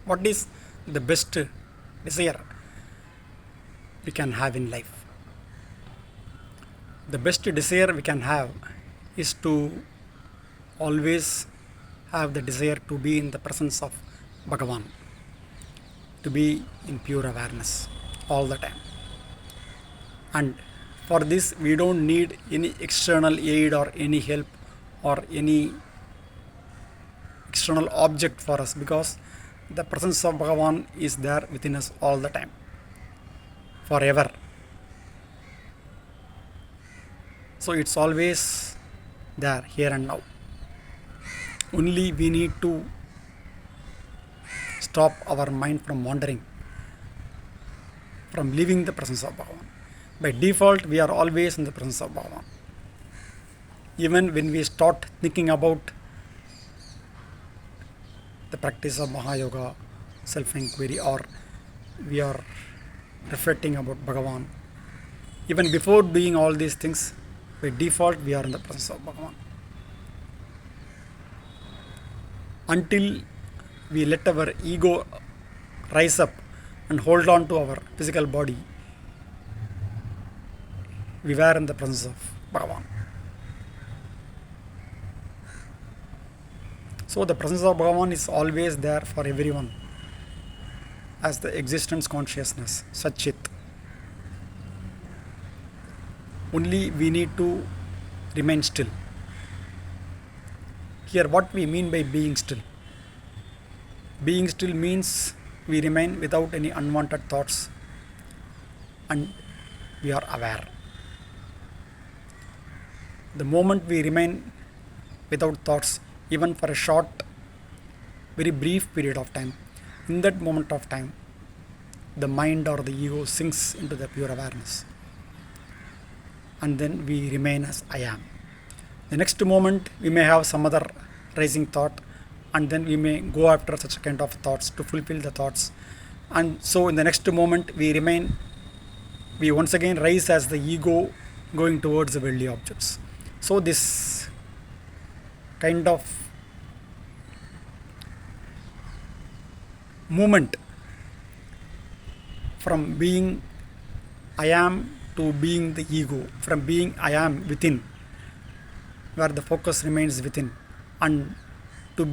What is the best desire we can have in life? The best desire we can have is to always have the desire to be in the presence of Bhagavan, to be in pure awareness all the time. And for this, we don't need any external aid or any help or any external object for us, because the presence of Bhagavan is there within us all the time, forever. So it's always there, here and now. Only we need to stop our mind from wandering, from leaving the presence of Bhagavan. By default, we are always in the presence of Bhagavan. Even when we start thinking about the practice of Mahayoga, self-inquiry, or we are reflecting about Bhagavan, even before doing all these things, by default, we are in the presence of Bhagavan. Until we let our ego rise up and hold on to our physical body, we were in the presence of Bhagavan. So the presence of Bhagavan is always there for everyone as the existence consciousness, Satchit. Only we need to remain still. Here, what we mean by being still? Being still means we remain without any unwanted thoughts and we are aware. The moment we remain without thoughts, even for a short, very brief period of time, in that moment of time, the mind or the ego sinks into the pure awareness. And then we remain as I am. The next moment, we may have some other rising thought, and then we may go after such a kind of thoughts to fulfill the thoughts. And so in the next moment, we once again rise as the ego going towards the worldly objects. So this kind of movement from being I am to being the ego, from being I am within, where the focus remains within, and to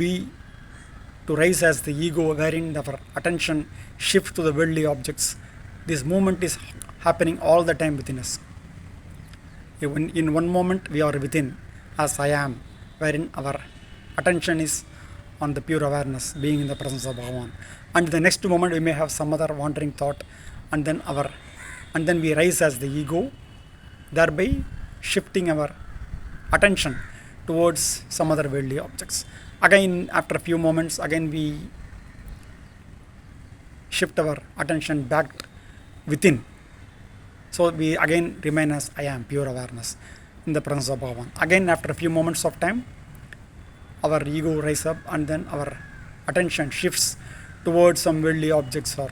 rise as the ego wherein our attention shifts to the worldly objects. This movement is happening all the time within us. In one moment we are within as I am, wherein our attention is on the pure awareness, being in the presence of Bhagavan. And the next moment we may have some other wandering thought, and then we rise as the ego, thereby shifting our attention towards some other worldly objects. Again, after a few moments, again we shift our attention back within. So we again remain as I am, pure awareness, in the presence of Bhagavan. Again, after a few moments of time, our ego rises up, and then our attention shifts towards some worldly objects or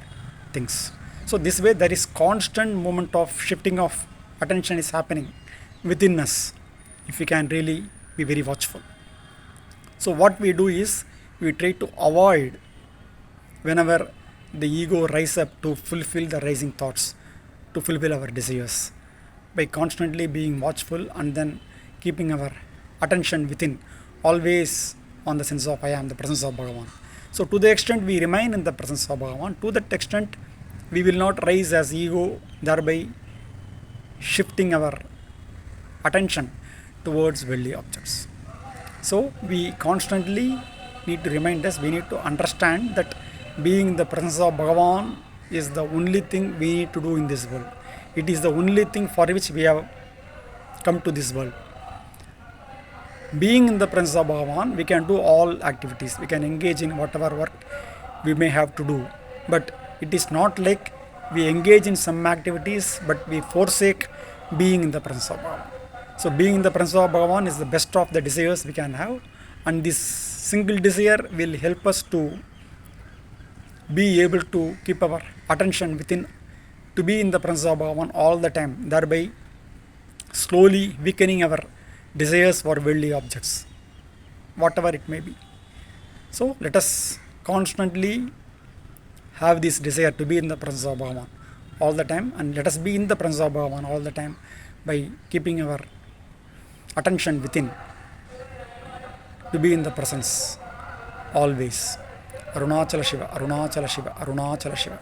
things. So this way, there is constant movement of shifting of attention is happening within us, if we can really be very watchful. So what we do is, we try to avoid whenever the ego rises up to fulfill the rising thoughts, to fulfill our desires, by constantly being watchful and then keeping our attention within, always on the sense of I am, the presence of Bhagavan. So to the extent we remain in the presence of Bhagavan, to that extent we will not rise as ego, thereby shifting our attention towards worldly objects. So we constantly need to remind us, we need to understand that being in the presence of Bhagavan is the only thing we need to do in this world. It is the only thing for which we have come to this world. Being in the presence of Bhagavan, we can do all activities, we can engage in whatever work we may have to do. But it is not like we engage in some activities but we forsake being in the presence of Bhagavan. So being in the presence of Bhagavan is the best of the desires we can have, and this single desire will help us to be able to keep our attention within, to be in the presence of Bhagavan all the time, thereby slowly weakening our desires for worldly objects, whatever it may be. So let us constantly have this desire to be in the presence of Bhagavan all the time, and let us be in the presence of Bhagavan all the time by keeping our attention within, to be in the presence always. Arunachala Shiva, Arunachala Shiva, Arunachala Shiva.